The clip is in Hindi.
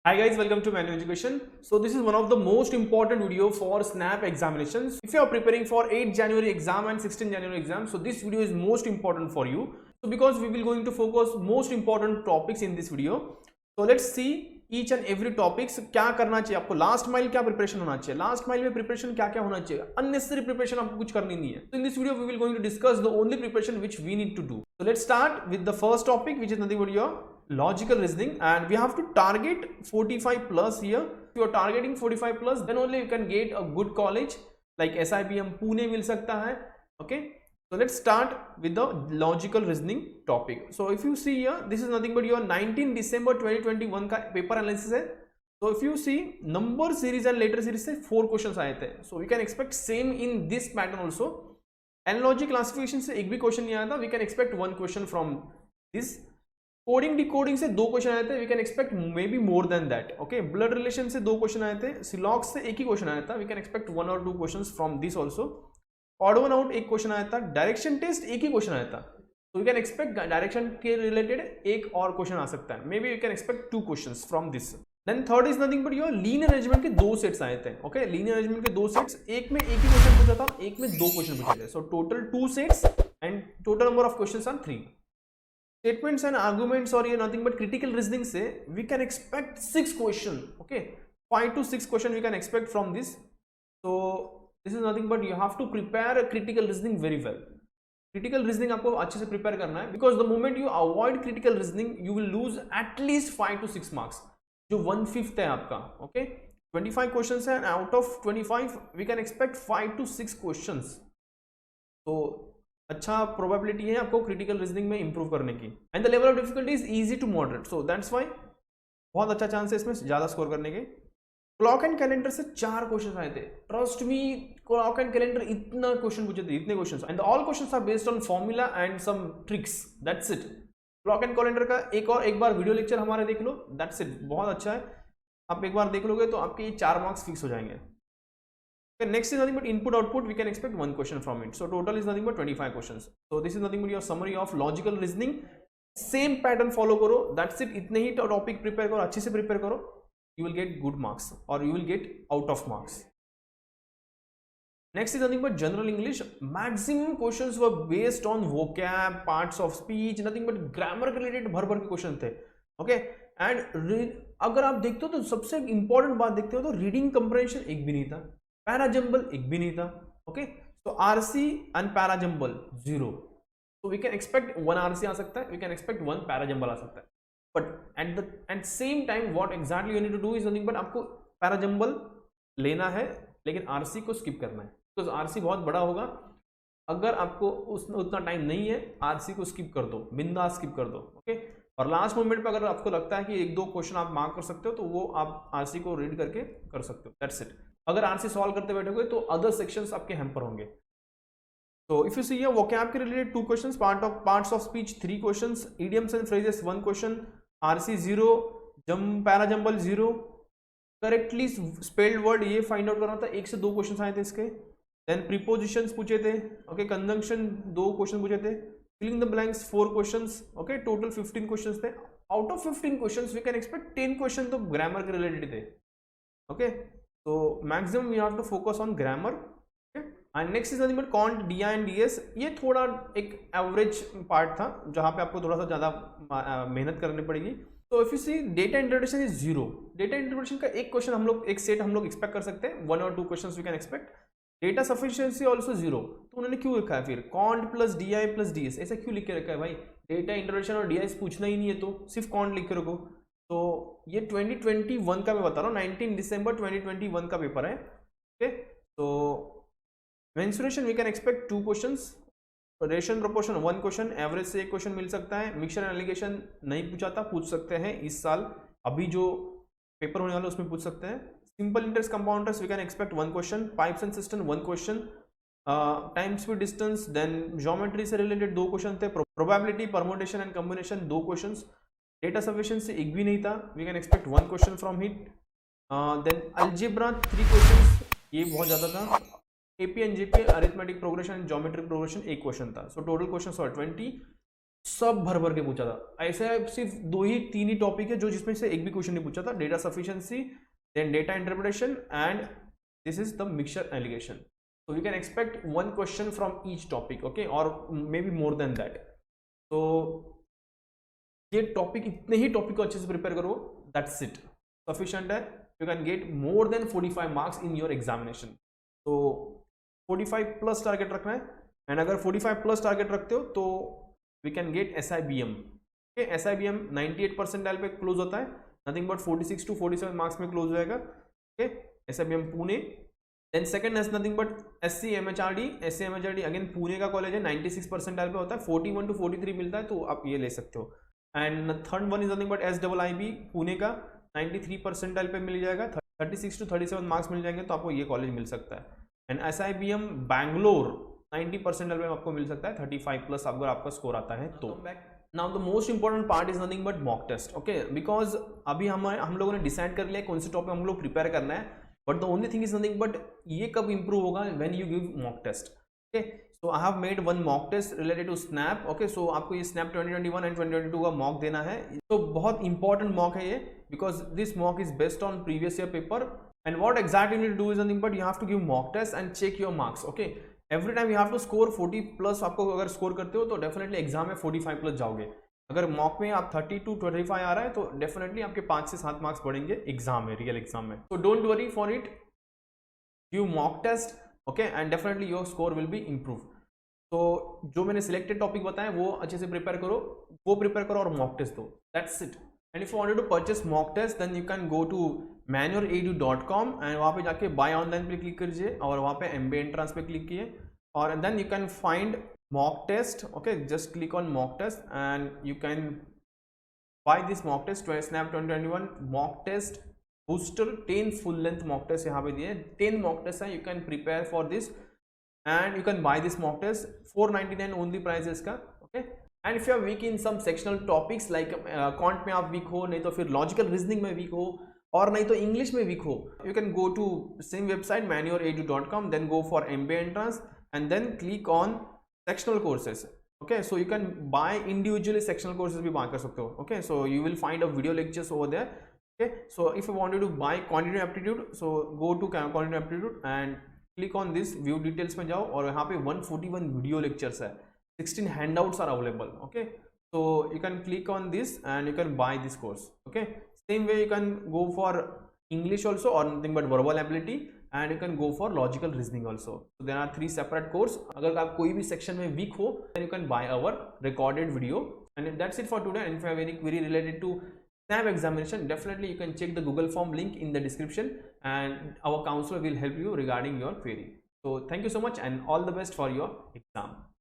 Hi guys, welcome to Manu Education. So this is one of the most important video for SNAP examinations. If you are preparing for 8 January exam and 16 January exam, so this video is most important for you. So because we will going to focus most important topics in this video. So let's see each and every topics क्या करना चाहिए आपको, लास्ट माइल क्या प्रिपरेशन होना चाहिए, लास्ट माइल में प्रिपरेशन क्या क्या होना चाहिए, अननेसेसरी प्रिपरेशन आपको कुछ करनी नहीं है. So in this video we will going to discuss the only preparation which we need to do. So let's start with the first topic, which is nothing but your logical reasoning, and we have to target 45 plus here. If you are targeting 45 plus, then only you can get a good college like SIPM Pune मिल सकता है. Okay, so let's start with the logical reasoning topic. So if you see here, this is nothing but your 19 December 2021 का paper analysis है. So if you see number series and letter series से 4 questions आए थे. So we can expect same in this pattern also. Analogy classification से एक भी question नहीं आया था. We can expect one question from this. Coding decoding से 2 क्वेश्चन आए थे. We can expect may be more than that. Okay, blood relation से 2 क्वेश्चन आए थे. सिलॉक्स से एक ही क्वेश्चन आया था. वी कैन एक्सपेक्ट 1 और 2 questions from this also. Odd one out एक क्वेश्चन आया था. डायरेक्शन टेस्ट एक ही क्वेश्चन आया था. तो वी कैन एक्सपेक्ट डायरेक्शन के रिलेटेड एक और क्वेश्चन आ सकता है. May be we can expect 2 questions from this. Then third is nothing but your linear arrangement के 2 सेट्स आए थे. ओके, लीनियर अरेंजमेंट के 2 सेट्स, एक में एक ही क्वेश्चन पूछा था, एक में 2 क्वेश्चन पूछे थे. So total 2 sets and total number of questions are 3. Statements and arguments or nothing but critical reasoning say we can expect 6 question. Okay, 5 to 6 question we can expect from this. So this is nothing but you have to prepare a critical reasoning very well. Critical reasoning आपको अच्छे से prepare करना है, because the moment you avoid critical reasoning you will lose at least 5 to 6 marks, जो 1/5 है आपका. Okay, 25 questions है and out of 25 we can expect 5 to 6 questions. So अच्छा प्रोबेबिलिटी है आपको क्रिटिकल रीजनिंग में इंप्रूव करने की. And the level of difficulty is easy to moderate. So that's why बहुत अच्छा चांस है इसमें ज्यादा स्कोर करने के. क्लॉक एंड कैलेंडर से 4 क्वेश्चन आए थे. Trust me, clock and calendar इतना क्वेश्चन पूछे थे, इतने question, and all questions are based on formula and some tricks. That's it. Clock and calendar का एक बार वीडियो लेक्चर हमारे देख लो. दैट्स इट, बहुत अच्छा है. आप एक बार देख लोगे तो आपके ये 4 मार्क्स फिक्स हो जाएंगे. Next is nothing but input output. We can expect 1 question from it. So total is nothing but 25 questions. So this is nothing but your summary of logical reasoning. Same pattern follow करो. That's it. इतने ही topic prepare करो, अच्छे से prepare करो. You will get good marks or you will get out of marks. Next is nothing but general English. Maximum questions were based on vocab, parts of speech, nothing but grammar related भर के question थे. Okay. And अगर आप देखते हो तो सबसे important बात देखते हो तो reading comprehension एक भी नहीं था. पैराजम्बल एक भी नहीं था. ओके, तो आरसी एंड पैराजम्बल 0. तो वी कैन एक्सपेक्ट 1 आरसी आ सकता है, वी कैन एक्सपेक्ट 1 पैराजम्बल आ सकता है. But at same time what exactly you need to do is nothing but आपको पैराजम्बल लेना है लेकिन आरसी को स्किप करना है, बिकॉज आरसी बहुत बड़ा होगा. अगर आपको उतना टाइम नहीं है, आरसी को स्किप कर दो, बिंदास स्किप कर दो. ओके, और लास्ट मोमेंट पे अगर आपको लगता है कि 1-2 क्वेश्चन आप मार्क कर सकते हो तो वो आप आरसी को रीड करके कर सकते हो. That's it. अगर आरसी सॉल्व करते बैठोगे तो अदर सेक्शंस आपके हैम्पर होंगे. तो if you see here vocab के related 2 questions, parts of speech 3 questions, idioms and phrases 1 question, RC 0, para jumble 0, correctly spelled word ये फाइंड आउट करना था. 1 से 2 क्वेश्चन आए थे इसके. देन प्रीपोजिशंस पूछे थे. ओके, कंजंक्शन 2 क्वेश्चन पूछे थे. Filling the blanks 4 questions. Okay, total 15 questions थे. Out of 15 questions we can expect 10 question तो ग्रामर के रिलेटेड थे. Okay, so maximum you have to focus on grammar. Okay, and next is nothing but cont, DI and DS. ये थोड़ा एक एवरेज पार्ट था जहाँ पे आपको थोड़ा सा ज़्यादा मेहनत करनी पड़ेगी. तो if you see data interpretation is 0. Data interpretation का एक क्वेश्चन हम लोग, एक सेट हम लोग एक्सपेक्ट कर सकते हैं. 1 और 2 question we can expect. Data sufficiency also 0. तो उन्होंने क्यों लिखा है फिर quant plus DI plus DS? ऐसा क्यों लिख के रखा है भाई? डेटा इंटरप्रिटेशन और DI पूछना ही नहीं है तो सिर्फ कॉन्ट लिख के रखो. तो ये 2021 का मैं बता रहा हूँ, 19 दिसंबर 2021 का पेपर है. ओके, तो mensuration we can expect 2 questions, ratio proportion 1 question, average से 1 क्वेश्चन मिल सकता है. मिक्सचर एंड एलिगेशन नहीं पूछा था, पूछ सकते हैं इस साल, अभी जो पेपर होने वाला है उसमें पूछ सकते हैं. Simple interest compounders we can expect 1 question, pipes and system 1 question, time speed distance, then geometry से रिलेटेड 2 क्वेश्चन थे. Probability, permutation and combination 2 questions. Data sufficiency एक भी नहीं था, we can expect 1 question from it. Then algebra 3 questions, ये बहुत ज़्यादा था. AP and GP, arithmetic progression and geometric progression 1 question था. So total questions are 20. सब भर भर के पूछा था। ऐसे सिर्फ 2 ही 3 ही टॉपिक है जो जिसमें से एक भी क्वेश्चन नहीं पूछा था, data sufficiency, then data interpretation and this is the mixture alligation. So we can expect one question from each topic, okay, or maybe more than that. So ये टॉपिक, इतने ही टॉपिक को अच्छे से प्रिपेयर करो, दैट्स इट, सफिशिएंट है, you can get more than 45 marks in your examination. तो 45 प्लस टारगेट रखना है, एंड अगर 45 प्लस टारगेट रखते हो तो we can get SIBM। Okay, SIBM 98 percentile पे क्लोज होता है, नथिंग बट 46 to 47 मार्क्स में क्लोज हो जाएगा। Okay, SIBM Pune. Then second is nothing but SC MHRD again Pune का कॉलेज है, 96 परसेंटाइल पे होता है, 41 to 43 मिलता है, तो आप ये ले सकते हो। And third one is nothing but SIIB Pune का 93 परसेंटाइल पे मिल जाएगा, 36 to 37 मार्क्स मिल जाएंगे, तो आपको ये कॉलेज मिल सकता है। एंड SIBM बैंगलोर 90 परसेंटाइल पे आपको मिल सकता है, 35 प्लस अगर आपका स्कोर आता है तो। Now the most important part is nothing but mock test. Okay, because अभी हम लोगों ने डिसाइड कर लिया कौन से टॉपिक हम लोग प्रिपेयर करना है, but the only thing is nothing but ये कब इंप्रूव होगा, when you give mock test. Okay, so I have made one mock test related to SNAP. Okay, so आपको ये स्नैप 2021 एंड 2022 का मॉक देना है, तो बहुत इंपॉर्टेंट मॉक है ये, because this mock is based on previous year paper. And what exactly you need to do is nothing but you have to give mock test and check your marks. Okay, every time you have to score 40 plus. आपको अगर स्कोर करते हो तो डेफिनेटली एग्जाम में 45 प्लस जाओगे। अगर मॉक में आप 30 to 25 आ रहा है तो डेफिनेटली आपके 5 से 7 मार्क्स बढ़ेंगे एग्जाम में, रियल एग्जाम में। तो don't worry for it, give mock test, okay, and definitely your score will be improve. तो जो मैंने सिलेक्टेड टॉपिक बताए वो अच्छे से प्रिपेयर करो, वो प्रिपेयर करो और मॉक टेस्ट दो, that's it. And if you wanted to purchase mock test then you can go to manuredu.com and वहाँ पे जाके बाय ऑनलाइन पे क्लिक कीजिए और वहाँ पे MBA एंट्रेंस पे क्लिक किए और then you can find mock test. Okay, just click on mock test and you can buy this mock test, snap 2021 mock test booster 10 full length mock test यहाँ पे दिए 10 mock test है, you can prepare for this and you can buy this mock test 499 only price है इसका। okay, and if you are weak in some sectional topics like quant में आप weak हो, नहीं तो फिर logical reasoning में weak हो, और नहीं तो इंग्लिश में वीक हो, you can go to same website manuredu.com, then go for MBA entrance and then click on sectional courses. Okay, so you can buy individually sectional courses भी buy कर सकते हो। Okay, so you will find a video lectures over there. Okay, so if you wanted to buy quantitative aptitude, so go to quantitative aptitude and click on this view details में जाओ और यहाँ पे 141 video lectures है, 16 handouts are available. Okay, so you can click on this and you can buy this course. Okay, same way you can go for English also or nothing but verbal ability and you can go for logical reasoning also. So there are 3 separate course. अगर आप कोई भी section में weak हो then you can buy our recorded video. And that's it for today. And if you have any query related to SNAP examination, definitely you can check the Google form link in the description and our counselor will help you regarding your query. So thank you so much and all the best for your exam.